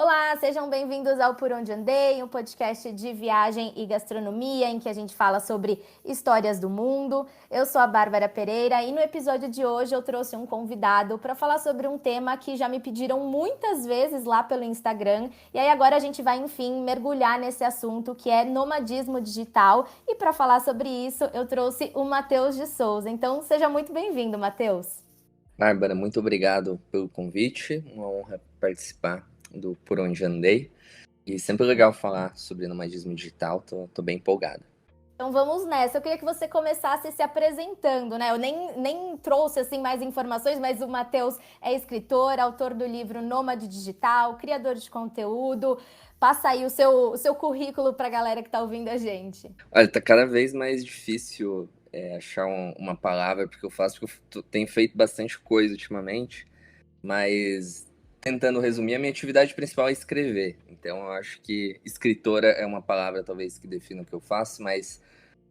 Olá, sejam bem-vindos ao Por Onde Andei, um podcast de viagem e gastronomia em que a gente fala sobre histórias do mundo. Eu sou a Bárbara Pereira e no episódio de hoje eu trouxe um convidado para falar sobre um tema que já me pediram muitas vezes lá pelo Instagram. E aí agora a gente vai, enfim, mergulhar nesse assunto que é nomadismo digital. E para falar sobre isso, eu trouxe o Matheus de Souza. Então, seja muito bem-vindo, Matheus. Bárbara, muito obrigado pelo convite. Uma honra participar do Por Onde Andei. E sempre legal falar sobre nomadismo digital. Tô bem empolgado. Então vamos nessa. Eu queria que você começasse se apresentando, né? Eu nem trouxe assim mais informações, mas o Matheus é escritor, autor do livro Nômade Digital, criador de conteúdo. Passa aí o seu currículo para a galera que está ouvindo a gente. Olha, tá cada vez mais difícil achar uma palavra porque eu tenho feito bastante coisa ultimamente, mas tentando resumir, a minha atividade principal é escrever. Então eu acho que escritora é uma palavra talvez que defina o que eu faço, mas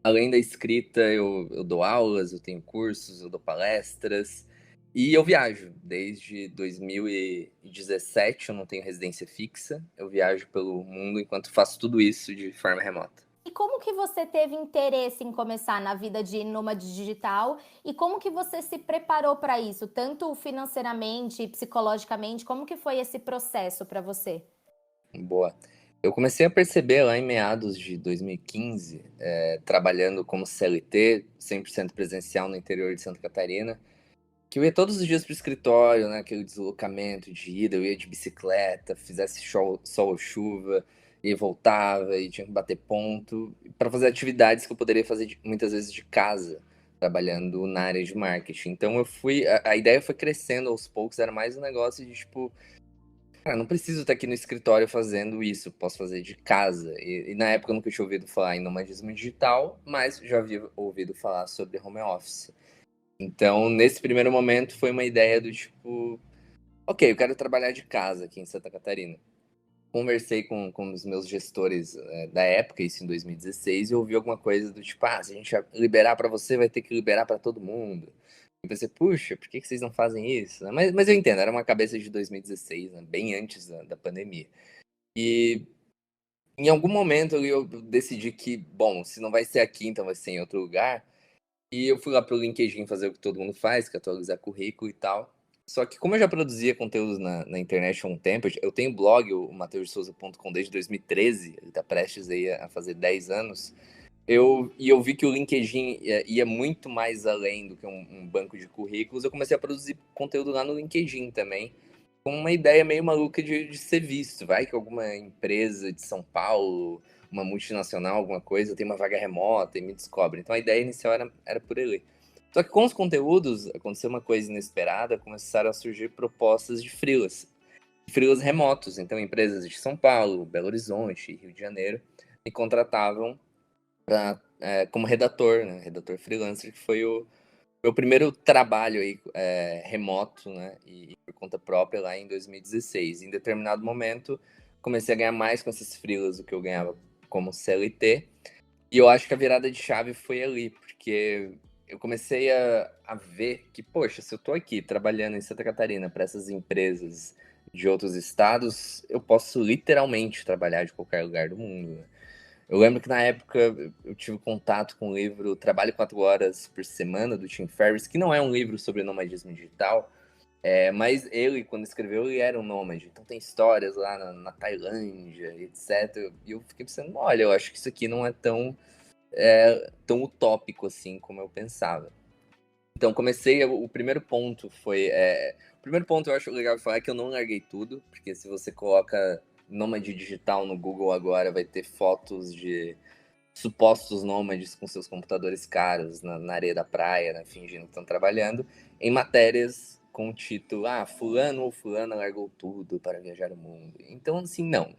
além da escrita, eu dou aulas, eu tenho cursos, eu dou palestras e eu viajo. Desde 2017 eu não tenho residência fixa, eu viajo pelo mundo enquanto faço tudo isso de forma remota. E como que você teve interesse em começar na vida de nômade digital e como que você se preparou para isso, tanto financeiramente, psicologicamente, como que foi esse processo para você? Boa. Eu comecei a perceber lá em meados de 2015, trabalhando como CLT, 100% presencial no interior de Santa Catarina, que eu ia todos os dias pro escritório, né? Aquele deslocamento de ida, eu ia de bicicleta, fizesse sol ou chuva, e voltava, e tinha que bater ponto, para fazer atividades que eu poderia fazer muitas vezes de casa, trabalhando na área de marketing. Então a ideia foi crescendo aos poucos, era mais um negócio de tipo, cara, não preciso estar aqui no escritório fazendo isso, posso fazer de casa. E na época eu nunca tinha ouvido falar em nomadismo digital, mas já havia ouvido falar sobre home office. Então, nesse primeiro momento, foi uma ideia do tipo, ok, eu quero trabalhar de casa aqui em Santa Catarina. Conversei com os meus gestores da época, isso em 2016, e ouvi alguma coisa do tipo, se a gente liberar para você, vai ter que liberar para todo mundo. E pensei, puxa, por que vocês não fazem isso? Mas eu entendo, era uma cabeça de 2016, né, bem antes da pandemia. E em algum momento ali eu decidi que, bom, se não vai ser aqui, então vai ser em outro lugar. E eu fui lá pro LinkedIn fazer o que todo mundo faz, que é atualizar currículo e tal. Só que como eu já produzia conteúdos na internet há um tempo, eu tenho blog, o mateusdesouza.com, desde 2013, ele tá prestes aí a fazer 10 anos, eu vi que o LinkedIn ia muito mais além do que um banco de currículos, eu comecei a produzir conteúdo lá no LinkedIn também, com uma ideia meio maluca de ser visto. Vai que alguma empresa de São Paulo, uma multinacional, alguma coisa, tem uma vaga remota e me descobre. Então a ideia inicial era por ali. Só que com os conteúdos aconteceu uma coisa inesperada, começaram a surgir propostas de freelas remotos. Então empresas de São Paulo, Belo Horizonte, Rio de Janeiro me contratavam como redator, né? Redator freelancer, que foi o meu primeiro trabalho aí, remoto, né? E por conta própria lá em 2016. Em determinado momento, comecei a ganhar mais com esses freelas do que eu ganhava como CLT. E eu acho que a virada de chave foi ali, porque eu comecei a ver que, poxa, se eu tô aqui trabalhando em Santa Catarina para essas empresas de outros estados, eu posso literalmente trabalhar de qualquer lugar do mundo, né? Eu lembro que na época eu tive contato com o livro Trabalho 4 Horas por Semana, do Tim Ferriss, que não é um livro sobre nomadismo digital, mas ele, quando escreveu, ele era um nômade. Então tem histórias lá na Tailândia, etc. E eu fiquei pensando, olha, eu acho que isso aqui não é tão utópico assim como eu pensava. Então comecei, o primeiro ponto foi... o primeiro ponto eu acho legal de falar é que eu não larguei tudo, porque se você coloca nômade digital no Google agora, vai ter fotos de supostos nômades com seus computadores caros na areia da praia, né, fingindo que estão trabalhando, em matérias com o título, fulano ou fulana largou tudo para viajar o mundo. Então, assim, não.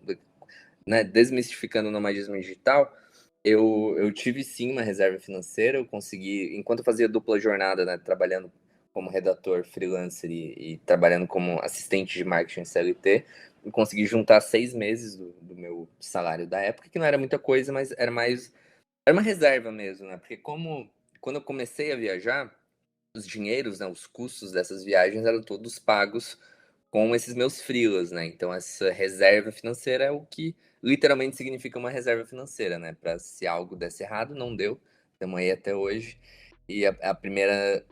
Né, desmistificando o nomadismo digital, eu tive sim uma reserva financeira, eu consegui, enquanto eu fazia dupla jornada, né, trabalhando como redator freelancer e trabalhando como assistente de marketing CLT, eu consegui juntar 6 meses do meu salário da época, que não era muita coisa, mas era uma reserva mesmo, né? Porque quando eu comecei a viajar, os dinheiros, né, os custos dessas viagens eram todos pagos com esses meus freelas, né? Então essa reserva financeira é o que literalmente significa uma reserva financeira, né? Para se algo desse errado, não deu, estamos aí até hoje. E a primeira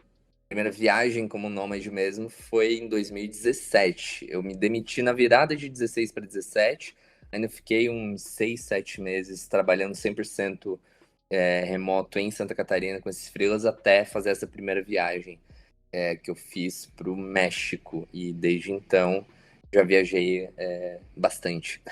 viagem como nômade mesmo foi em 2017. Eu me demiti na virada de 16 para 17. Ainda fiquei uns 6, 7 meses trabalhando 100% remoto em Santa Catarina com esses freelas até fazer essa primeira viagem que eu fiz para o México. E desde então já viajei bastante.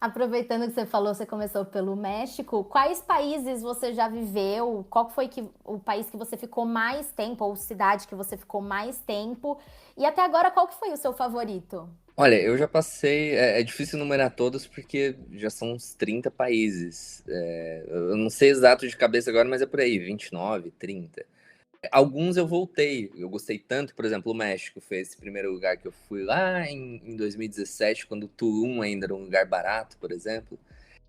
Aproveitando que você falou, você começou pelo México. Quais países você já viveu? Qual foi o país que você ficou mais tempo, ou cidade que você ficou mais tempo? E até agora, qual que foi o seu favorito? Olha, eu já passei. É difícil numerar todos porque já são uns 30 países. Eu não sei exato de cabeça agora, mas é por aí, 29, 30. Alguns eu voltei, eu gostei tanto, por exemplo, o México foi esse primeiro lugar que eu fui lá em 2017, quando Tulum ainda era um lugar barato, por exemplo.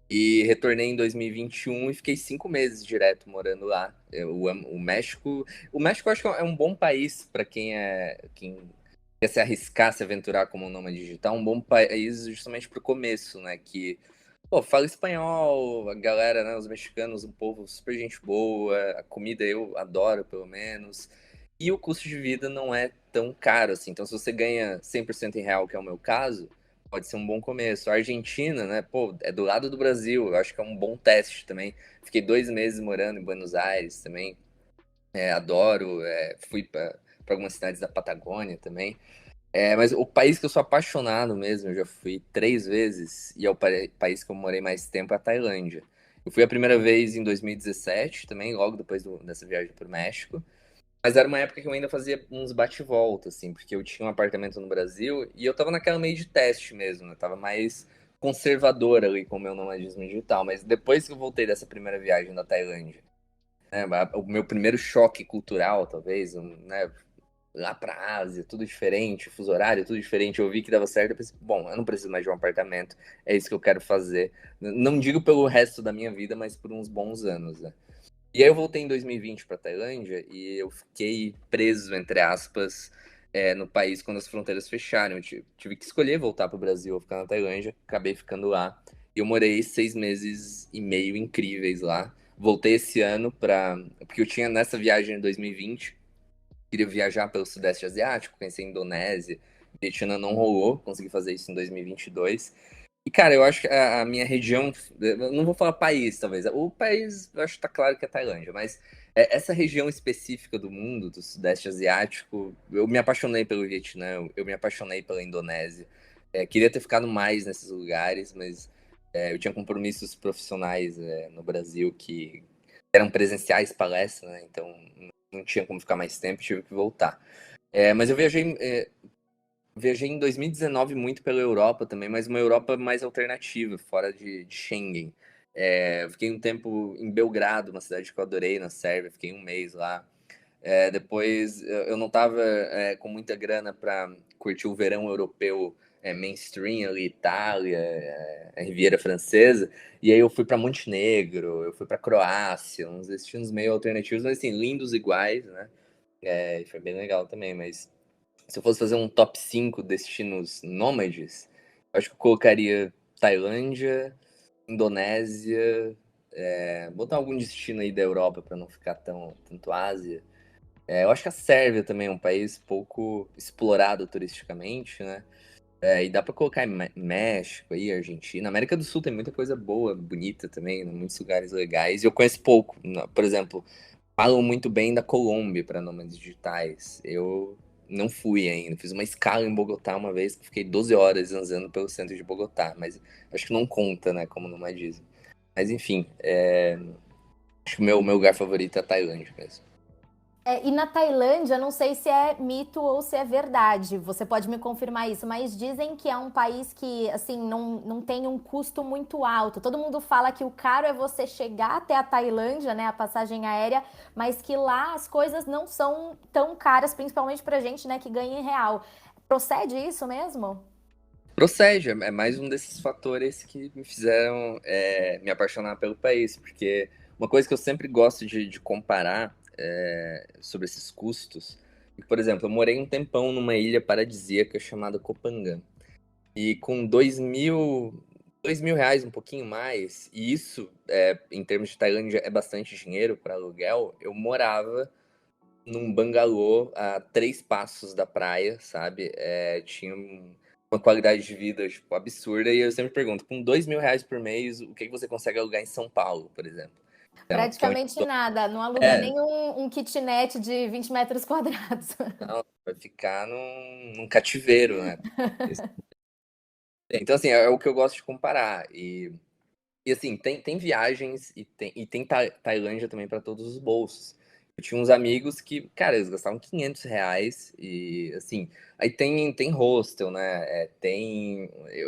E retornei em 2021 e fiquei 5 meses direto morando lá. Eu amo o México. O México eu acho que é um bom país para quem quer se arriscar, se aventurar como um nômade digital, um bom país justamente pro começo, né? Que, pô, fala espanhol, a galera, né? Os mexicanos, um povo super gente boa, a comida eu adoro, pelo menos. E o custo de vida não é tão caro assim. Então, se você ganha 100% em real, que é o meu caso, pode ser um bom começo. A Argentina, né? Pô, é do lado do Brasil, eu acho que é um bom teste também. Fiquei 2 meses morando em Buenos Aires também. Adoro, fui para algumas cidades da Patagônia também. Mas o país que eu sou apaixonado mesmo, eu já fui 3 vezes, e é o país que eu morei mais tempo, é a Tailândia. Eu fui a primeira vez em 2017 também, logo depois dessa viagem para o México. Mas era uma época que eu ainda fazia uns bate-volta, assim, porque eu tinha um apartamento no Brasil e eu tava naquela meio de teste mesmo, né? Eu tava mais conservador ali com o meu nomadismo digital. Mas depois que eu voltei dessa primeira viagem da Tailândia, né, o meu primeiro choque cultural, talvez, né, lá pra Ásia, tudo diferente, fuso horário, tudo diferente. Eu vi que dava certo, eu pensei, bom, eu não preciso mais de um apartamento, é isso que eu quero fazer. Não digo pelo resto da minha vida, mas por uns bons anos, né? E aí eu voltei em 2020 para Tailândia e eu fiquei preso, entre aspas, no país quando as fronteiras fecharam. Eu tive que escolher voltar para o Brasil ou ficar na Tailândia, acabei ficando lá. E eu morei 6 meses e meio incríveis lá. Voltei esse ano porque eu tinha nessa viagem em 2020, queria viajar pelo Sudeste Asiático, conhecer a Indonésia, Vietnã não rolou, consegui fazer isso em 2022. E, cara, eu acho que a minha região, eu não vou falar país, talvez. O país, eu acho que tá claro que é Tailândia, mas essa região específica do mundo, do Sudeste Asiático, eu me apaixonei pelo Vietnã, eu me apaixonei pela Indonésia. Queria ter ficado mais nesses lugares, mas eu tinha compromissos profissionais no Brasil que eram presenciais, palestras, né? Então não tinha como ficar mais tempo, tive que voltar. Mas eu viajei em 2019 muito pela Europa também, mas uma Europa mais alternativa, fora de Schengen. Eu fiquei um tempo em Belgrado, uma cidade que eu adorei na Sérvia, fiquei um mês lá. Depois eu não estava com muita grana para curtir o verão europeu mainstream ali, Itália, Riviera Francesa, e aí eu fui para Montenegro, eu fui para Croácia, uns destinos meio alternativos, mas assim, lindos iguais, né? E foi bem legal também, mas se eu fosse fazer um top 5 destinos nômades, eu acho que eu colocaria Tailândia, Indonésia, botar algum destino aí da Europa para não ficar tanto Ásia. Eu acho que a Sérvia também é um país pouco explorado turisticamente, né? E dá para colocar México aí, Argentina. América do Sul tem muita coisa boa, bonita também, né? Muitos lugares legais. E eu conheço pouco. Por exemplo, falam muito bem da Colômbia para nômades digitais. Eu não fui ainda. Fiz uma escala em Bogotá uma vez, que fiquei 12 horas andando pelo centro de Bogotá, mas acho que não conta, né, como nomadismo. Mas enfim, acho que o meu lugar favorito é a Tailândia mesmo. E na Tailândia, não sei se é mito ou se é verdade, você pode me confirmar isso, mas dizem que é um país que, assim, não tem um custo muito alto. Todo mundo fala que o caro é você chegar até a Tailândia, né, a passagem aérea, mas que lá as coisas não são tão caras, principalmente pra gente, né, que ganha em real. Procede isso mesmo? Procede, é mais um desses fatores que me fizeram me apaixonar pelo país, porque uma coisa que eu sempre gosto de comparar sobre esses custos, Por exemplo, eu morei um tempão numa ilha paradisíaca chamada Koh Phangan. E com R$ 2.000, um pouquinho mais, e isso, em termos de Tailândia, é bastante dinheiro para aluguel. Eu morava num bangalô a 3 passos da praia, sabe? Tinha uma qualidade de vida, tipo, absurda. E eu sempre pergunto, com R$ 2.000 por mês, o que que você consegue alugar em São Paulo, por exemplo? Então, que é onde Praticamente nada, não aluga é, nem um kitnet de 20 metros quadrados. não, vai ficar num cativeiro, né? Então, assim, é o que eu gosto de comparar. E assim, tem viagens e tem Tailândia também para todos os bolsos. Eu tinha uns amigos que, cara, eles gastavam R$ 500 e, assim, aí tem hostel, né?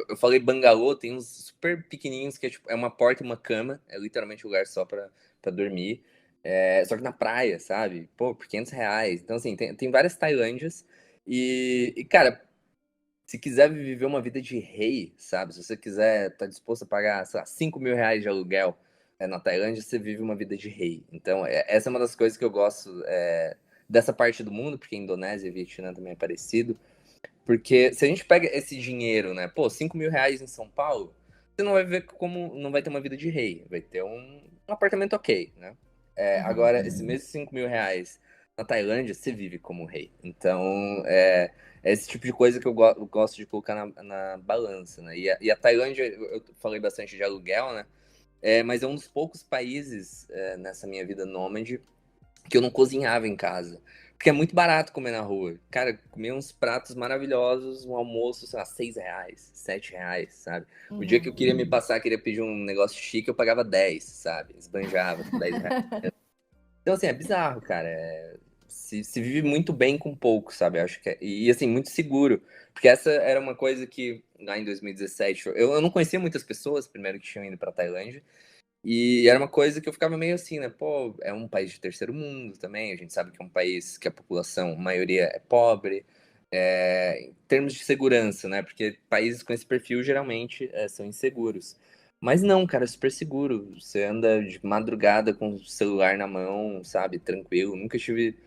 Eu falei bangalô, tem uns super pequenininhos que é, tipo, é uma porta e uma cama, é literalmente um lugar só pra dormir. Só que na praia, sabe? Pô, por R$ 500. Então, assim, tem várias Tailândias e, cara, se quiser viver uma vida de rei, sabe? Se você quiser, tá disposto a pagar, sei lá, R$ 5.000 de aluguel na Tailândia, você vive uma vida de rei. Então, essa é uma das coisas que eu gosto dessa parte do mundo, porque Indonésia e Vietnã também é parecido. Porque se a gente pega esse dinheiro, né? Pô, R$ 5.000 em São Paulo, você não vai ver como, não vai ter uma vida de rei. Vai ter um apartamento ok, né? Uhum. Agora, esse mesmo R$ 5.000 na Tailândia, você vive como rei. Então, é esse tipo de coisa que eu gosto de colocar na balança, né? E a Tailândia, eu falei bastante de aluguel, né? Mas é um dos poucos países nessa minha vida nômade que eu não cozinhava em casa. Porque é muito barato comer na rua. Cara, comer uns pratos maravilhosos, um almoço, sei lá, R$ 6, R$ 7, sabe? O dia que eu Uhum. queria me passar, queria pedir um negócio chique, eu pagava 10, sabe? Esbanjava com R$ 10. Então, assim, é bizarro, cara. Se vive muito bem com pouco, sabe? Eu acho que e, assim, muito seguro. Porque essa era uma coisa que, lá em 2017, eu não conhecia muitas pessoas, primeiro, que tinham ido pra Tailândia. E era uma coisa que eu ficava meio assim, né? Pô, é um país de terceiro mundo também. A gente sabe que é um país que a população, a maioria é pobre. Em termos de segurança, né? Porque países com esse perfil geralmente são inseguros. Mas não, cara, é super seguro. Você anda de madrugada com o celular na mão, sabe? Tranquilo. Nunca tive.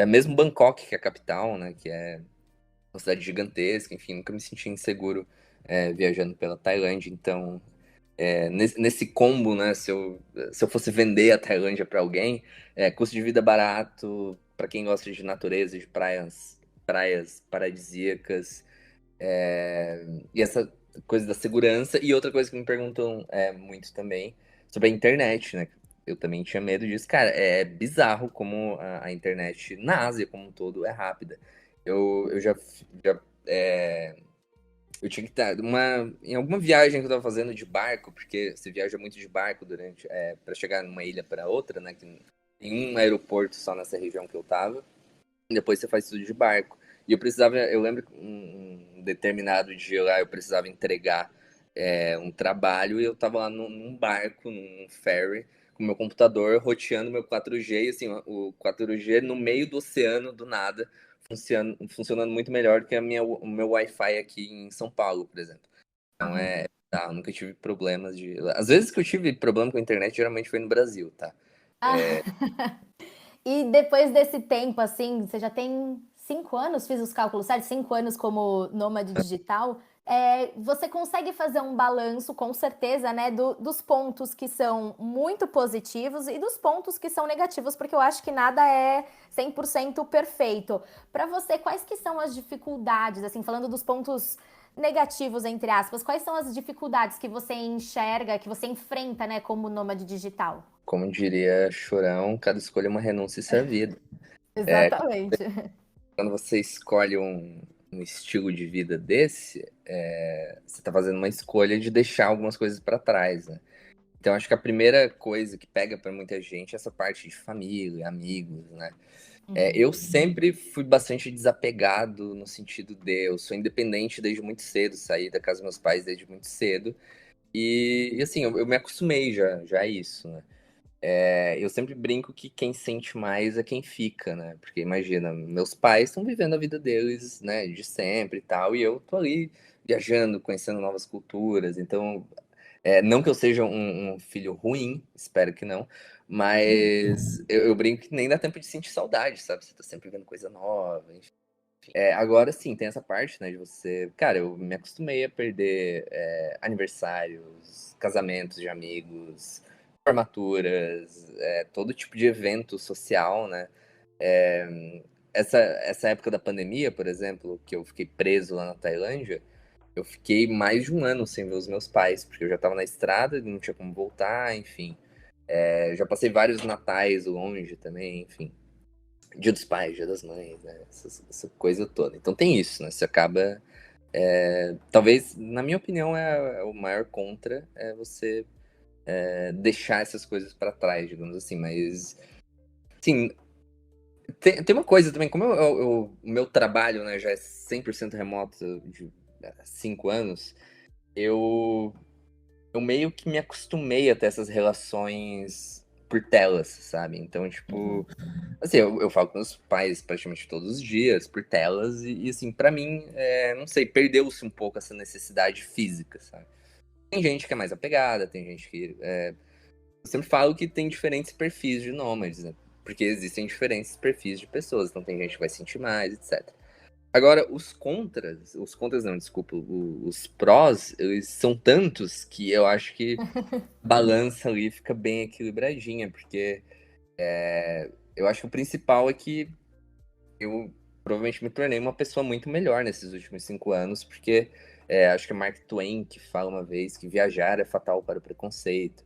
Mesmo Bangkok, que é a capital, né? Que é uma cidade gigantesca, enfim, nunca me senti inseguro viajando pela Tailândia. Então, nesse combo, né? Se eu fosse vender a Tailândia para alguém, custo de vida barato, para quem gosta de natureza, de praias paradisíacas, e essa coisa da segurança. E outra coisa que me perguntam muito também sobre a internet, né? Eu também tinha medo disso. Cara, é bizarro como a internet na Ásia como um todo é rápida. Eu já eu tinha que estar em alguma viagem que eu tava fazendo de barco, porque você viaja muito de barco durante para chegar numa ilha para outra, né? Que tem um aeroporto só nessa região que eu tava. E depois você faz tudo de barco. E eu lembro que um determinado dia lá eu precisava entregar um trabalho e eu tava lá num barco, num ferry, com meu computador roteando meu 4G, e assim, o 4G no meio do oceano, do nada, funcionando muito melhor do que o meu Wi-Fi aqui em São Paulo, por exemplo. Então eu nunca tive problemas de. Às vezes que eu tive problema com a internet, geralmente foi no Brasil, tá? Ah, e depois desse tempo, assim, você já tem 5 anos, fiz os cálculos certos, 5 anos como nômade digital. Você consegue fazer um balanço, com certeza, né, dos pontos que são muito positivos e dos pontos que são negativos, porque eu acho que nada é 100% perfeito. Para você, quais que são as dificuldades, assim, falando dos pontos negativos, entre aspas, quais são as dificuldades que você enxerga, que você enfrenta, né, como nômade digital? Como diria Chorão, cada escolha é uma renúncia, isso é a vida. Exatamente. Quando você escolhe um estilo de vida desse, você está fazendo uma escolha de deixar algumas coisas para trás, né? Então, acho que a primeira coisa que pega para muita gente é essa parte de família, amigos, né? Eu Uhum. sempre fui bastante desapegado no sentido de eu sou independente desde muito cedo, saí da casa dos meus pais desde muito cedo. E assim, eu me acostumei já a isso, né? Eu sempre brinco que quem sente mais é quem fica, né? Porque imagina, meus pais estão vivendo a vida deles, né, de sempre e tal, e eu tô ali viajando, conhecendo novas culturas. Então, Não que eu seja um filho ruim, espero que não, mas eu brinco que nem dá tempo de sentir saudade, sabe? Você tá sempre vendo coisa nova, enfim. Agora sim, tem essa parte, né, de você. Cara, eu me acostumei a perder aniversários, casamentos de amigos, formaturas, todo tipo de evento social, né? É, essa época da pandemia, por exemplo, que eu fiquei preso lá na Tailândia, eu fiquei mais de um ano sem ver os meus pais, porque eu já tava na estrada, não tinha como voltar, enfim. Já passei vários natais longe também, enfim. Dia dos pais, dia das mães, né? Essa coisa toda. Então tem isso, né? Você acaba. Talvez, na minha opinião, o maior contra é você deixar essas coisas para trás, digamos assim. Mas, sim, tem uma coisa também, como o meu trabalho, né, já é 100% remoto de 5 anos, eu eu meio que me acostumei a ter essas relações por telas, sabe? Então, tipo, assim, eu falo com meus pais praticamente todos os dias, por telas, e assim, pra mim, não sei, perdeu-se um pouco essa necessidade física, sabe? Tem gente que é mais apegada, tem gente que. Eu sempre falo que tem diferentes perfis de nômades, né? Porque existem diferentes perfis de pessoas, então tem gente que vai sentir mais, etc. Agora, os contras não, desculpa, os prós, eles são tantos que eu acho que balança ali fica bem equilibradinha, porque eu acho que o principal é que eu provavelmente me tornei uma pessoa muito melhor nesses últimos 5 anos, porque acho que é Mark Twain que fala uma vez que viajar é fatal para o preconceito.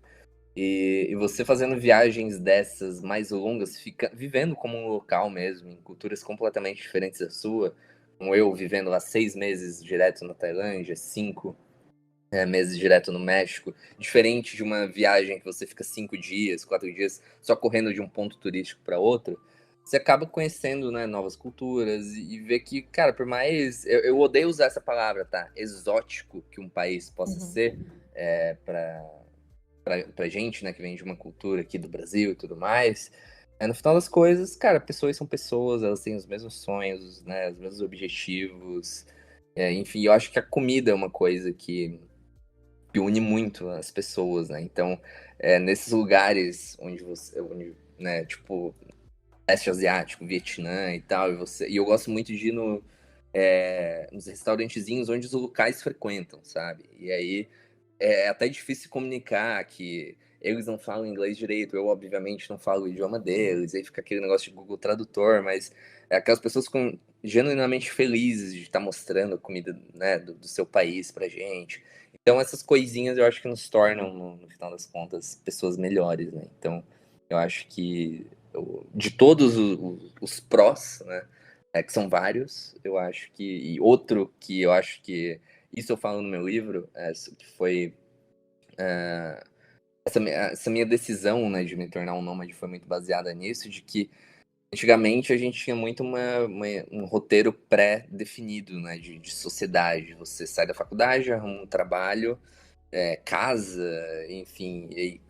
E você fazendo viagens dessas mais longas, fica vivendo como um local mesmo, em culturas completamente diferentes da sua, como eu vivendo lá 6 meses direto na Tailândia, 5 meses direto no México, diferente de uma viagem que você fica 5 dias, 4 dias, só correndo de um ponto turístico para outro, você acaba conhecendo, né, novas culturas e vê que, cara, por mais. Eu odeio usar essa palavra, tá? Exótico que um país possa ser pra gente, né, que vem de uma cultura aqui do Brasil e tudo mais. No final das coisas, cara, pessoas são pessoas, elas têm os mesmos sonhos, né, os mesmos objetivos. Enfim, eu acho que a comida é uma coisa que une muito as pessoas, né? Então, nesses lugares onde, né, tipo, leste asiático, Vietnã e tal, e eu gosto muito de ir nos restaurantezinhos onde os locais frequentam, sabe? E aí é até difícil comunicar que eles não falam inglês direito, eu obviamente não falo o idioma deles, aí fica aquele negócio de Google Tradutor, mas aquelas pessoas ficam genuinamente felizes de estar mostrando a comida, né, do seu país pra gente. Então essas coisinhas eu acho que nos tornam, no final das contas, pessoas melhores, né? Então eu acho que de todos os prós, né, que são vários, eu acho que. E outro que eu acho que. Isso eu falo no meu livro, que foi essa minha decisão, né, de me tornar um nômade foi muito baseada nisso, de que antigamente a gente tinha muito um roteiro pré-definido, né, de sociedade. Você sai da faculdade, arruma um trabalho, casa, enfim, e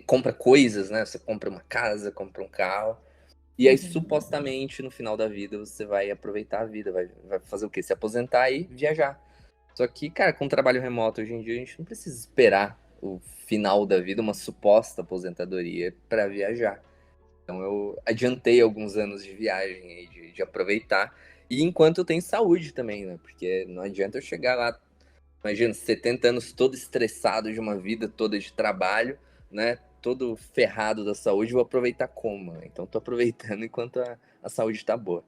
compra coisas, né? Você compra uma casa, compra um carro, e aí supostamente no final da vida você vai aproveitar a vida, vai fazer o quê? Se aposentar e viajar. Só que, cara, com o trabalho remoto hoje em dia, a gente não precisa esperar o final da vida, uma suposta aposentadoria, para viajar. Então eu adiantei alguns anos de viagem aí, de aproveitar. E enquanto eu tenho saúde também, né? Porque não adianta eu chegar lá, imagina, 70 anos todo estressado de uma vida toda de trabalho, né? Todo ferrado da saúde, vou aproveitar como? Né? Então tô aproveitando enquanto a saúde tá boa.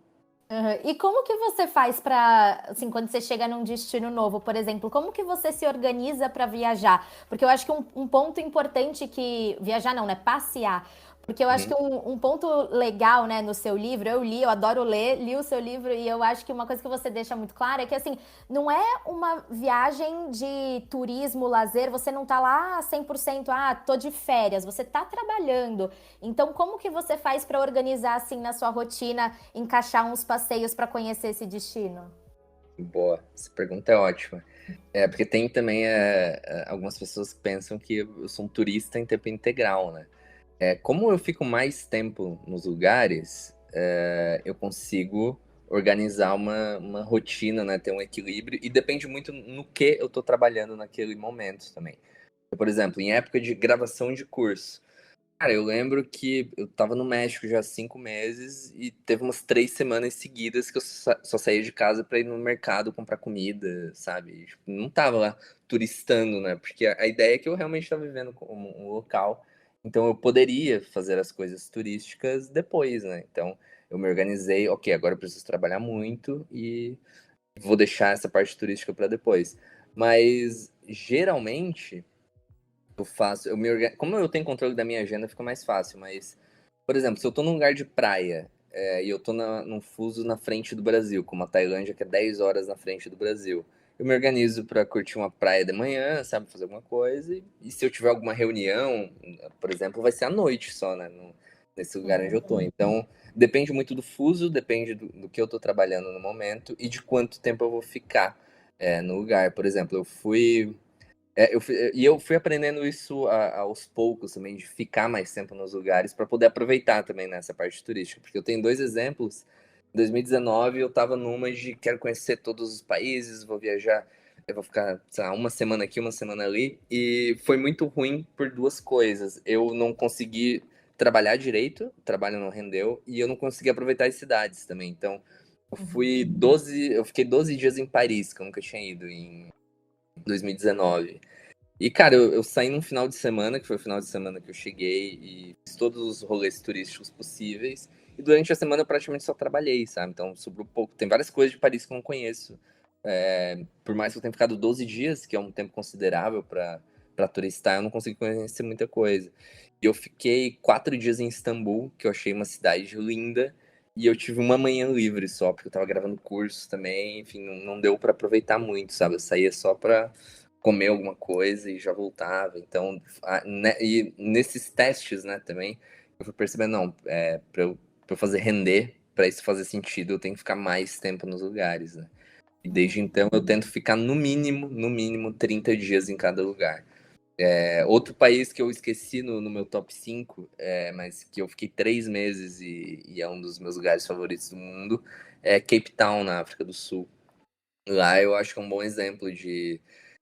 Uhum. E como que você faz para, assim, quando você chega num destino novo, por exemplo, como que você se organiza para viajar? Porque eu acho que um ponto importante que viajar não, né? Passear. Porque eu acho que Uhum. um ponto legal, né, no seu livro, eu adoro ler, li o seu livro e eu acho que uma coisa que você deixa muito clara é que, assim, não é uma viagem de turismo, lazer, você não tá lá 100%, tô de férias, você tá trabalhando. Então, como que você faz para organizar, assim, na sua rotina, encaixar uns passeios para conhecer esse destino? Boa, essa pergunta é ótima. Porque tem também algumas pessoas que pensam que eu sou um turista em tempo integral, né? Como eu fico mais tempo nos lugares, eu consigo organizar uma rotina, né? Ter um equilíbrio, e depende muito no que eu tô trabalhando naquele momento também. Por exemplo, em época de gravação de curso. Cara, eu lembro que eu tava no México já há 5 meses e teve umas 3 semanas seguidas que eu só saía de casa pra ir no mercado comprar comida, sabe? E, tipo, não tava lá turistando, né? Porque a ideia é que eu realmente tava vivendo como um local, então eu poderia fazer as coisas turísticas depois, né? Então eu me organizei, ok, agora eu preciso trabalhar muito e vou deixar essa parte turística pra depois. Mas geralmente eu faço, como eu tenho controle da minha agenda, fica mais fácil, mas, por exemplo, se eu tô num lugar de praia, e eu tô num fuso na frente do Brasil, como a Tailândia, que é 10 horas na frente do Brasil, eu me organizo pra curtir uma praia de manhã, sabe, fazer alguma coisa, e se eu tiver alguma reunião, por exemplo, vai ser à noite só, né, nesse lugar onde eu tô. Então, depende muito do fuso, depende do que eu tô trabalhando no momento e de quanto tempo eu vou ficar, no lugar. Por exemplo, eu fui aprendendo isso aos poucos também, de ficar mais tempo nos lugares para poder aproveitar também nessa parte turística. Porque eu tenho dois exemplos. Em 2019 eu estava numa de quero conhecer todos os países, vou viajar, eu vou ficar, sei lá, uma semana aqui, uma semana ali. E foi muito ruim por duas coisas. Eu não consegui trabalhar direito, o trabalho não rendeu, e eu não consegui aproveitar as cidades também. Então, eu fiquei 12 dias em Paris, que eu nunca tinha ido em 2019. E, cara, eu saí num final de semana, que foi o final de semana que eu cheguei e fiz todos os rolês turísticos possíveis. E durante a semana eu praticamente só trabalhei, sabe? Então sobrou pouco. Tem várias coisas de Paris que eu não conheço. Por mais que eu tenha ficado 12 dias, que é um tempo considerável para turistar, eu não consegui conhecer muita coisa. E eu fiquei 4 dias em Istambul, que eu achei uma cidade linda. E eu tive uma manhã livre só, porque eu tava gravando curso também. Enfim, não deu para aproveitar muito, sabe? Eu saía só pra comer alguma coisa e já voltava. Então, e nesses testes, né, também, eu fui percebendo, não, pra eu fazer render, para isso fazer sentido, eu tenho que ficar mais tempo nos lugares, né? E desde então eu tento ficar no mínimo 30 dias em cada lugar. Outro país que eu esqueci no meu top 5, mas que eu fiquei 3 meses e é um dos meus lugares favoritos do mundo, é Cape Town, na África do Sul. Lá eu acho que é um bom exemplo de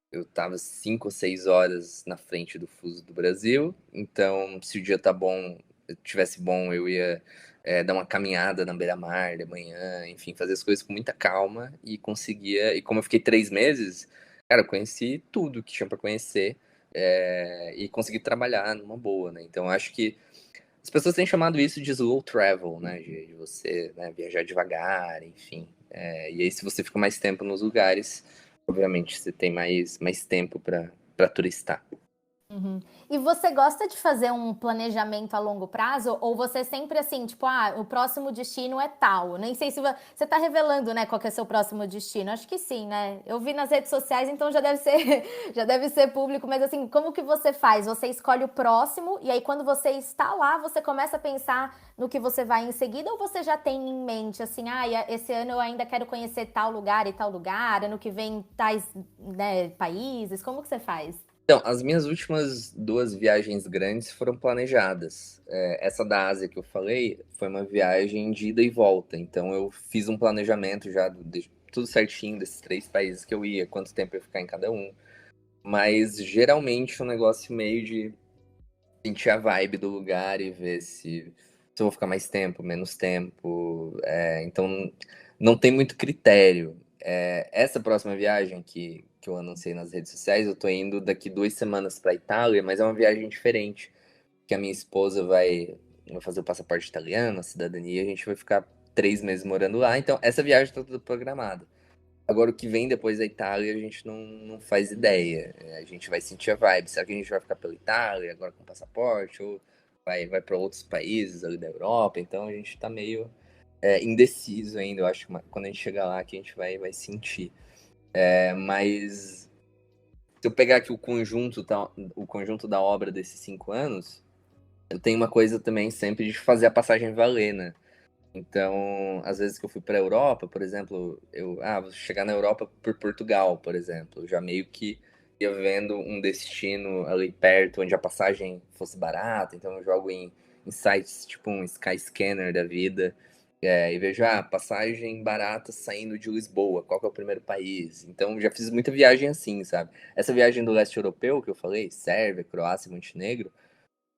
eu tava 5 ou 6 horas na frente do fuso do Brasil, então se o dia tá bom, tivesse bom, eu ia dar uma caminhada na beira-mar de manhã, enfim, fazer as coisas com muita calma e conseguia. E como eu fiquei 3 meses, cara, eu conheci tudo que tinha para conhecer e consegui trabalhar numa boa, né? Então acho que as pessoas têm chamado isso de slow travel, né? De você, né, viajar devagar, enfim. E aí, se você fica mais tempo nos lugares, obviamente você tem mais tempo para turistar. Uhum. E você gosta de fazer um planejamento a longo prazo? Ou você sempre assim, tipo, o próximo destino é tal? Nem sei se você tá revelando, né, qual que é seu próximo destino. Acho que sim, né? Eu vi nas redes sociais, então já deve ser, já deve ser público. Mas assim, como que você faz? Você escolhe o próximo e aí quando você está lá, você começa a pensar no que você vai em seguida? Ou você já tem em mente, assim, esse ano eu ainda quero conhecer tal lugar e tal lugar, ano que vem tais, né, países? Como que você faz? Então, as minhas últimas duas viagens grandes foram planejadas. Essa da Ásia que eu falei foi uma viagem de ida e volta. Então, eu fiz um planejamento já de tudo certinho desses 3 países que eu ia, quanto tempo eu ia ficar em cada um. Mas geralmente é um negócio meio de sentir a vibe do lugar e ver se eu vou ficar mais tempo, menos tempo. Então, não tem muito critério. Essa próxima viagem que eu anunciei nas redes sociais, eu tô indo daqui 2 semanas para Itália, mas é uma viagem diferente, que a minha esposa vai fazer o passaporte italiano, a cidadania, e a gente vai ficar 3 meses morando lá. Então, essa viagem tá tudo programada. Agora, o que vem depois da Itália, a gente não faz ideia. A gente vai sentir a vibe. Será que a gente vai ficar pela Itália, agora com passaporte? Ou vai para outros países ali da Europa? Então, a gente tá meio indeciso ainda. Eu acho que quando a gente chegar lá, que a gente vai sentir. Mas, se eu pegar aqui o conjunto da obra desses 5 anos, eu tenho uma coisa também sempre de fazer a passagem valer, né? Então, às vezes que eu fui para a Europa, por exemplo, vou chegar na Europa por Portugal, por exemplo. Eu já meio que ia vendo um destino ali perto, onde a passagem fosse barata. Então, eu jogo em sites tipo um Skyscanner da vida. E vejo, passagem barata saindo de Lisboa, qual que é o primeiro país? Então, já fiz muita viagem assim, sabe? Essa viagem do leste europeu que eu falei, Sérvia, Croácia e Montenegro,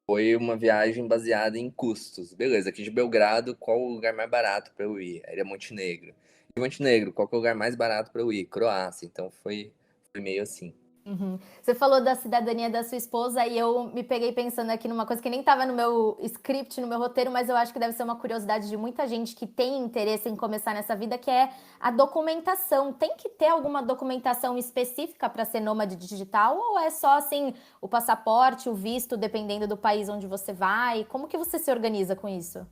foi uma viagem baseada em custos. Beleza, aqui de Belgrado, qual o lugar mais barato para eu ir? Aí era Montenegro. E Montenegro, qual que é o lugar mais barato para eu ir? Croácia. Então, foi meio assim. Uhum. Você falou da cidadania da sua esposa e eu me peguei pensando aqui numa coisa que nem estava no meu script, no meu roteiro, mas eu acho que deve ser uma curiosidade de muita gente que tem interesse em começar nessa vida, que é a documentação. Tem que ter alguma documentação específica para ser nômade digital ou é só assim o passaporte, o visto, dependendo do país onde você vai? Como que você se organiza com isso?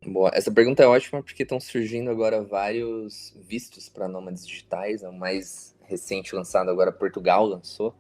Boa, essa pergunta é ótima porque estão surgindo agora vários vistos para nômades digitais. O mais recente lançado agora, Portugal lançou.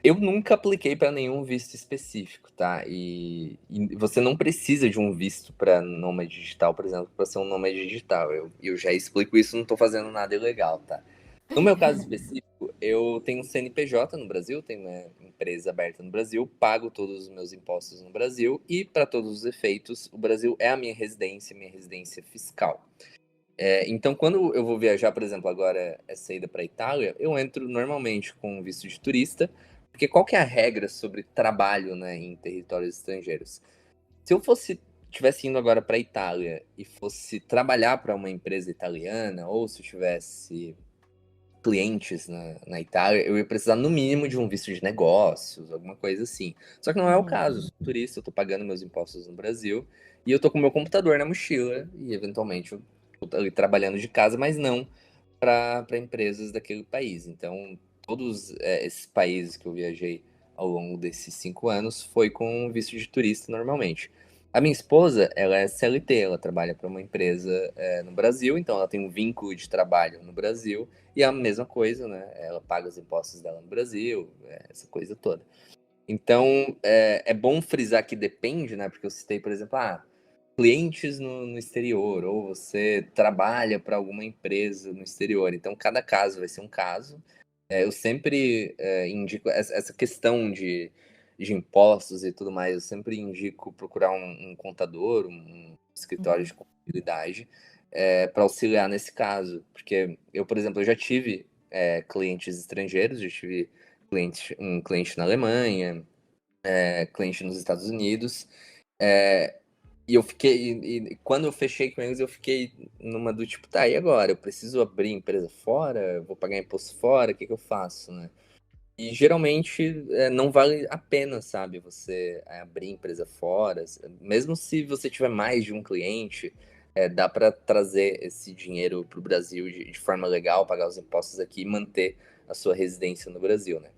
Eu nunca apliquei para nenhum visto específico, tá? E você não precisa de um visto para nômade digital, por exemplo, para ser um nômade digital. Eu já explico isso, não estou fazendo nada ilegal, tá? No meu caso específico, eu tenho um CNPJ no Brasil, tenho uma empresa aberta no Brasil, pago todos os meus impostos no Brasil e, para todos os efeitos, o Brasil é a minha residência fiscal. Então, quando eu vou viajar, por exemplo, agora essa ida para a Itália, eu entro normalmente com visto de turista, porque qual que é a regra sobre trabalho, né, em territórios estrangeiros? Se eu tivesse indo agora para a Itália e fosse trabalhar para uma empresa italiana, ou se eu tivesse clientes na Itália, eu ia precisar no mínimo de um visto de negócios, alguma coisa assim. Só que não é o Uhum. caso. Eu sou turista, eu tô pagando meus impostos no Brasil e eu tô com meu computador na mochila e eventualmente eu tô ali trabalhando de casa, mas não para empresas daquele país. Então, todos esses países que eu viajei ao longo desses 5 anos foi com visto de turista normalmente. A minha esposa, ela é CLT, ela trabalha para uma empresa no Brasil, então ela tem um vínculo de trabalho no Brasil e é a mesma coisa, né? Ela paga os impostos dela no Brasil, essa coisa toda. Então, é bom frisar que depende, né? Porque eu citei, por exemplo, clientes no exterior, ou você trabalha para alguma empresa no exterior. Então, cada caso vai ser um caso. Eu sempre indico essa questão de impostos e tudo mais, eu sempre indico procurar um contador, um escritório Uhum. de contabilidade, para auxiliar nesse caso. Porque eu, por exemplo, eu já tive clientes estrangeiros, já tive um cliente na Alemanha, cliente nos Estados Unidos, e eu fiquei, e quando eu fechei com eles, eu fiquei numa do tipo, tá, e agora? Eu preciso abrir empresa fora? Eu vou pagar imposto fora? O que que eu faço, né? E geralmente não vale a pena, sabe, você abrir empresa fora. Mesmo se você tiver mais de um cliente, dá para trazer esse dinheiro para o Brasil de forma legal, pagar os impostos aqui e manter a sua residência no Brasil, né?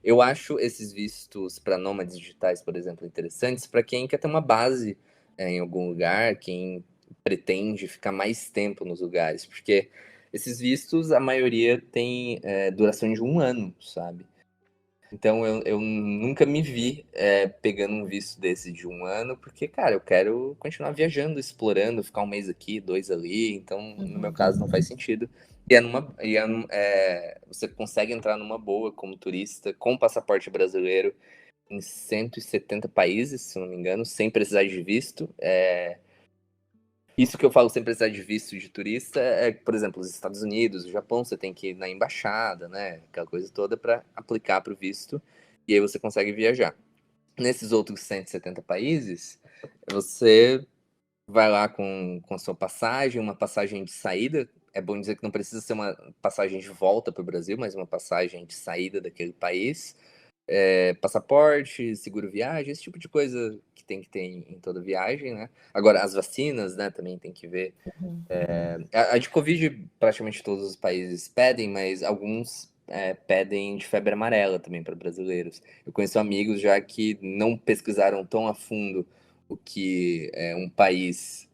Eu acho esses vistos para nômades digitais, por exemplo, interessantes para quem quer ter uma base em algum lugar, quem pretende ficar mais tempo nos lugares, porque esses vistos, a maioria tem duração de 1 ano, sabe? Então eu nunca me vi pegando um visto desse de 1 ano, porque, cara, eu quero continuar viajando, explorando, ficar um mês aqui, 2 ali. Então, no meu Uhum. caso, não faz sentido. Você consegue entrar numa boa como turista, com passaporte brasileiro, em 170 países, se eu não me engano, sem precisar de visto. Isso que eu falo sem precisar de visto de turista por exemplo, os Estados Unidos, o Japão, você tem que ir na embaixada, né? Aquela coisa toda para aplicar para o visto, e aí você consegue viajar. Nesses outros 170 países, você vai lá com a sua passagem, uma passagem de saída. É bom dizer que não precisa ser uma passagem de volta para o Brasil, mas uma passagem de saída daquele país. Passaporte, seguro viagem, esse tipo de coisa que tem que ter em toda viagem, né? Agora, as vacinas, né, também tem que ver. Uhum. A de Covid, praticamente todos os países pedem, mas alguns pedem de febre amarela também para brasileiros. Eu conheço amigos já que não pesquisaram tão a fundo o que um país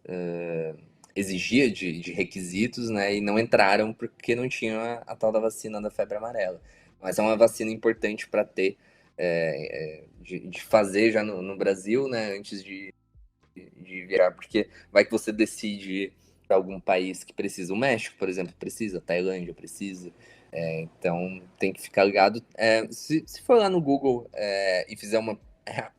exigia de requisitos, né, e não entraram porque não tinham a tal da vacina da febre amarela. Mas é uma vacina importante para ter, de fazer já no Brasil, né, antes de viajar, porque vai que você decide ir para algum país que precisa. O México, por exemplo, precisa, a Tailândia precisa. Então tem que ficar ligado. Se for lá no Google e fizer uma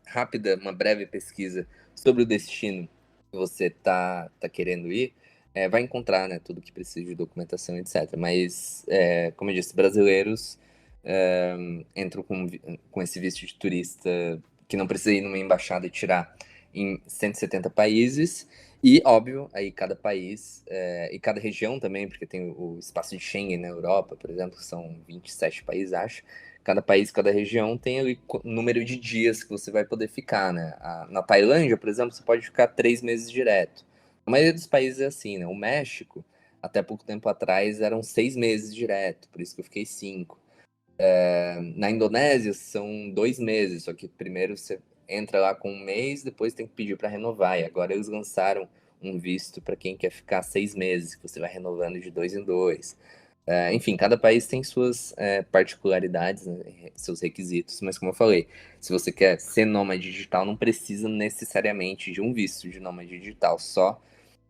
rápida, uma breve pesquisa sobre o destino que você tá querendo ir, vai encontrar, né, tudo que precisa de documentação, etc. Mas, como eu disse, brasileiros entram com esse visto de turista que não precisa ir numa embaixada e tirar em 170 países. E, óbvio, aí cada país e cada região também, porque tem o espaço de Schengen na Europa, por exemplo, são 27 países, acho. Cada país, cada região tem ali número de dias que você vai poder ficar, né? Na Tailândia, por exemplo, você pode ficar 3 meses direto. A maioria dos países é assim, né? O México, até pouco tempo atrás, eram 6 meses direto, por isso que eu fiquei 5. Na Indonésia, são 2 meses, só que primeiro você entra lá com um mês, depois tem que pedir para renovar. E agora eles lançaram um visto para quem quer ficar 6 meses, que você vai renovando de 2 em 2. Enfim, cada país tem suas particularidades, né, seus requisitos, mas como eu falei, se você quer ser nômade digital, não precisa necessariamente de um visto de nômade digital, só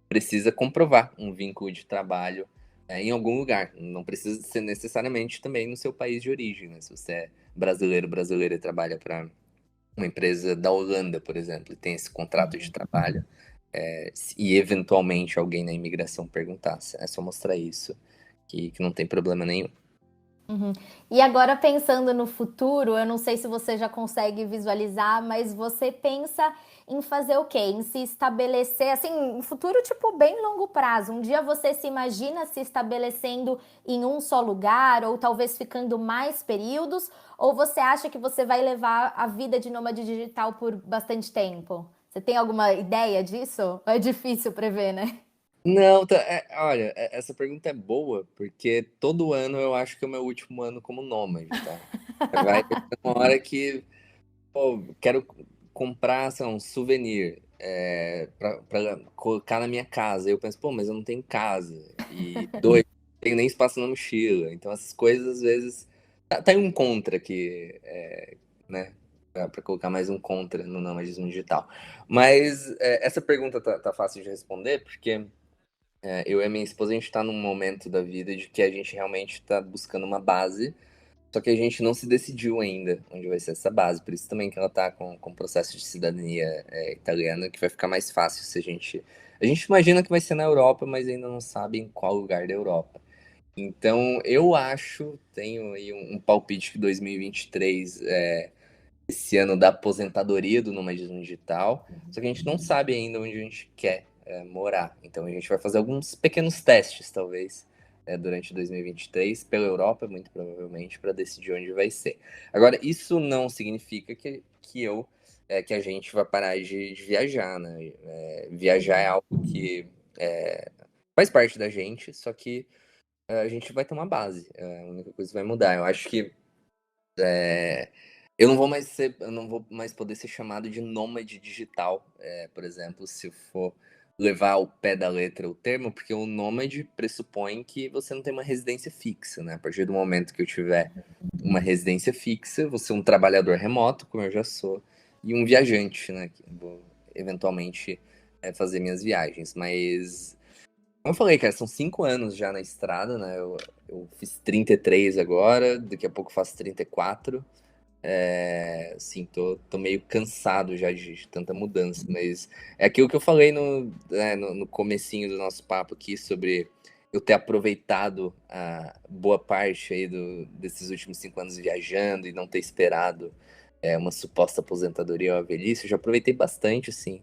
precisa comprovar um vínculo de trabalho em algum lugar. Não precisa ser necessariamente também no seu país de origem, né? Se você é brasileiro, brasileira e trabalha para uma empresa da Holanda, por exemplo, e tem esse contrato de trabalho, e eventualmente alguém na imigração perguntar, é só mostrar isso, que não tem problema nenhum. Uhum. E agora pensando no futuro, eu não sei se você já consegue visualizar, mas você pensa em fazer o quê? Em se estabelecer, assim, um futuro tipo bem longo prazo. Um dia você se imagina se estabelecendo em um só lugar, ou talvez ficando mais períodos, ou você acha que você vai levar a vida de nômade digital por bastante tempo? Você tem alguma ideia disso? É difícil prever, né? Não, olha, essa pergunta é boa, porque todo ano eu acho que é o meu último ano como nômade, tá? Vai ter uma hora que, pô, quero comprar, sei lá, um souvenir pra colocar na minha casa. Eu penso, pô, mas eu não tenho casa. E dois, não tenho nem espaço na mochila. Então essas coisas, às vezes, tá aí um contra aqui, né? Pra colocar mais um contra no nomadismo digital. Mas essa pergunta tá fácil de responder, porque eu e a minha esposa, a gente tá num momento da vida de que a gente realmente tá buscando uma base, só que a gente não se decidiu ainda onde vai ser essa base. Por isso também que ela tá com o processo de cidadania italiana, que vai ficar mais fácil se a gente. A gente imagina que vai ser na Europa, mas ainda não sabe em qual lugar da Europa. Então, eu acho, tenho aí um palpite que 2023 esse ano da aposentadoria do nomadismo digital, só que a gente não sabe ainda onde a gente quer morar. Então a gente vai fazer alguns pequenos testes, talvez, durante 2023, pela Europa, muito provavelmente, para decidir onde vai ser. Agora, isso não significa que a gente vai parar de viajar, né? Viajar é algo que faz parte da gente, só que a gente vai ter uma base. A única coisa que vai mudar. Eu acho que eu não vou mais poder ser chamado de nômade digital, por exemplo, se for levar ao pé da letra o termo, porque o nômade pressupõe que você não tem uma residência fixa, né? A partir do momento que eu tiver uma residência fixa, você é um trabalhador remoto, como eu já sou, e um viajante, né? Que vou eventualmente fazer minhas viagens. Mas, como eu falei, cara, são 5 anos já na estrada, né? Eu fiz 33 agora, daqui a pouco faço 34. Sim, tô meio cansado já de tanta mudança, mas é aquilo que eu falei no comecinho do nosso papo aqui sobre eu ter aproveitado a boa parte aí desses últimos 5 anos viajando e não ter esperado uma suposta aposentadoria ou a velhice. Eu já aproveitei bastante, assim.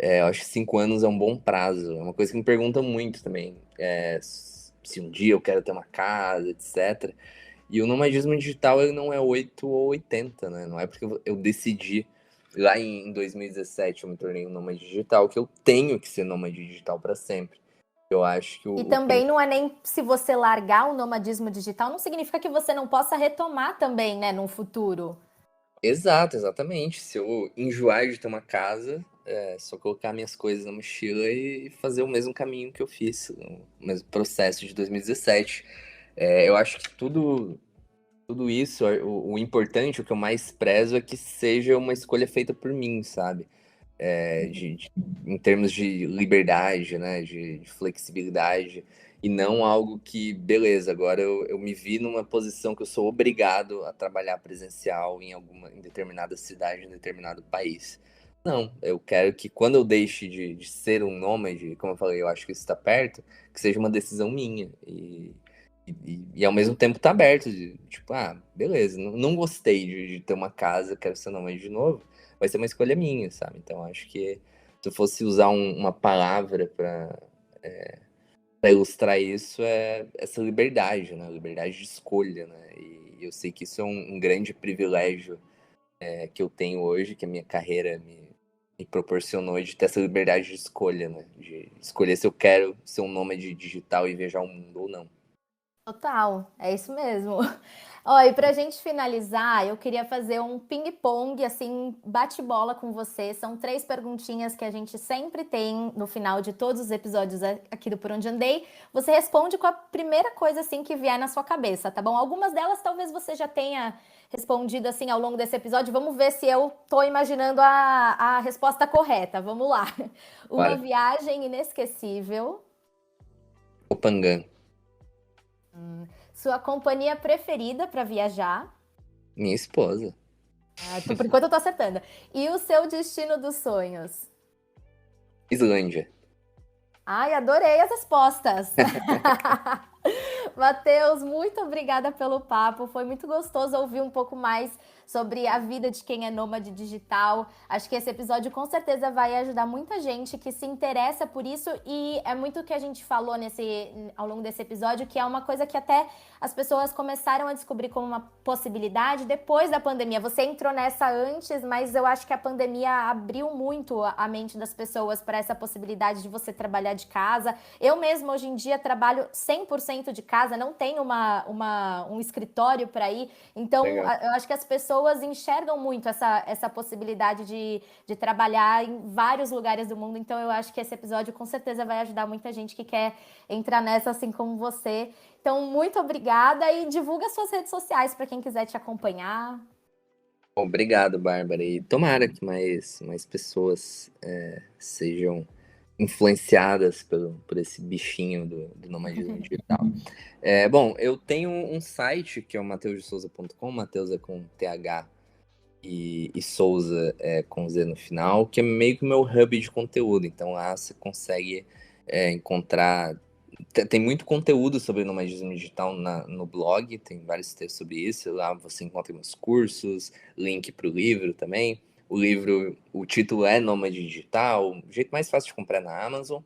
Eu acho que 5 anos é um bom prazo. É uma coisa que me perguntam muito também, se um dia eu quero ter uma casa, etc. E o nomadismo digital ele não é 8 ou 80, né? Não é porque eu decidi lá em 2017 eu me tornei um nômade digital que eu tenho que ser nômade digital para sempre. Eu acho que E também não é nem se você largar o nomadismo digital, não significa que você não possa retomar também, né, no futuro. Exato, exatamente. Se eu enjoar de ter uma casa, é só colocar minhas coisas na mochila e fazer o mesmo caminho que eu fiz, o mesmo processo de 2017. Eu acho que tudo isso, o importante, o que eu mais prezo é que seja uma escolha feita por mim, sabe? Em termos de liberdade, né? De flexibilidade, e não algo que, beleza, agora eu me vi numa posição que eu sou obrigado a trabalhar presencial em determinada cidade, em determinado país. Não, eu quero que quando eu deixe de ser um nômade, como eu falei, eu acho que isso está perto, que seja uma decisão minha. E ao mesmo tempo tá aberto, tipo, beleza, não gostei de ter uma casa, quero ser nômade de novo, vai ser uma escolha minha, sabe? Então acho que se eu fosse usar uma palavra para ilustrar isso, é essa liberdade, né? Liberdade de escolha, né? E eu sei que isso é um grande privilégio que eu tenho hoje, que a minha carreira me proporcionou de ter essa liberdade de escolha, né? De escolher se eu quero ser um nômade digital e viajar o mundo ou não. Total, é isso mesmo. Ó, e pra gente finalizar, eu queria fazer um ping-pong, assim, bate-bola com você. São 3 perguntinhas que a gente sempre tem no final de todos os episódios aqui do Por Onde Andei. Você responde com a primeira coisa, assim, que vier na sua cabeça, tá bom? Algumas delas talvez você já tenha respondido, assim, ao longo desse episódio. Vamos ver se eu tô imaginando a resposta correta. Vamos lá. Uma Bora. viagem inesquecível. Opangan, Sua companhia preferida para viajar? minha esposa. Por enquanto eu tô acertando. E o seu destino dos sonhos? Islândia. Ai, adorei as respostas. Matheus, muito obrigada pelo papo. Foi muito gostoso ouvir um pouco mais sobre a vida de quem é nômade digital. Acho que esse episódio com certeza vai ajudar muita gente que se interessa por isso e é muito o que a gente falou ao longo desse episódio, que é uma coisa que até as pessoas começaram a descobrir como uma possibilidade depois da pandemia. Você entrou nessa antes, mas eu acho que a pandemia abriu muito a mente das pessoas para essa possibilidade de você trabalhar de casa. Eu mesmo hoje em dia trabalho 100% de casa, não tenho um escritório para ir. Então, Legal. eu acho que as pessoas enxergam muito essa possibilidade de trabalhar em vários lugares do mundo. Então, eu acho que esse episódio com certeza vai ajudar muita gente que quer entrar nessa assim como você. Então, muito obrigada e divulga suas redes sociais para quem quiser te acompanhar. Obrigado, Bárbara. E tomara que mais pessoas sejam influenciadas por esse bichinho do nomadismo digital. Bom, eu tenho um site que é o mateusdesouza.com, Mateus é com TH e Souza com Z no final, que é meio que o meu hub de conteúdo. Então lá você consegue encontrar. Tem muito conteúdo sobre nomadismo digital no blog, tem vários textos sobre isso. Lá você encontra meus cursos, link para o livro também. O livro, o título é Nômade Digital, o jeito mais fácil de comprar na Amazon.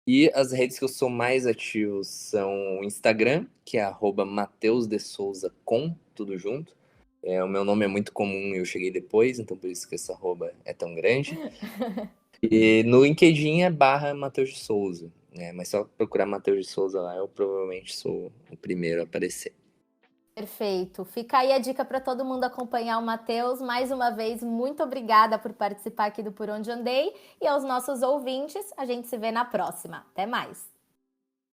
E as redes que eu sou mais ativo são o Instagram, que é @mateusdesouza com tudo junto. O meu nome é muito comum e eu cheguei depois, então por isso que essa arroba é tão grande. E no LinkedIn é /Mateus de Souza, né? Mas só procurar Mateus de Souza lá, eu provavelmente sou o primeiro a aparecer. Perfeito. Fica aí a dica para todo mundo acompanhar o Matheus. Mais uma vez, muito obrigada por participar aqui do Por Onde Andei. E aos nossos ouvintes, a gente se vê na próxima. Até mais.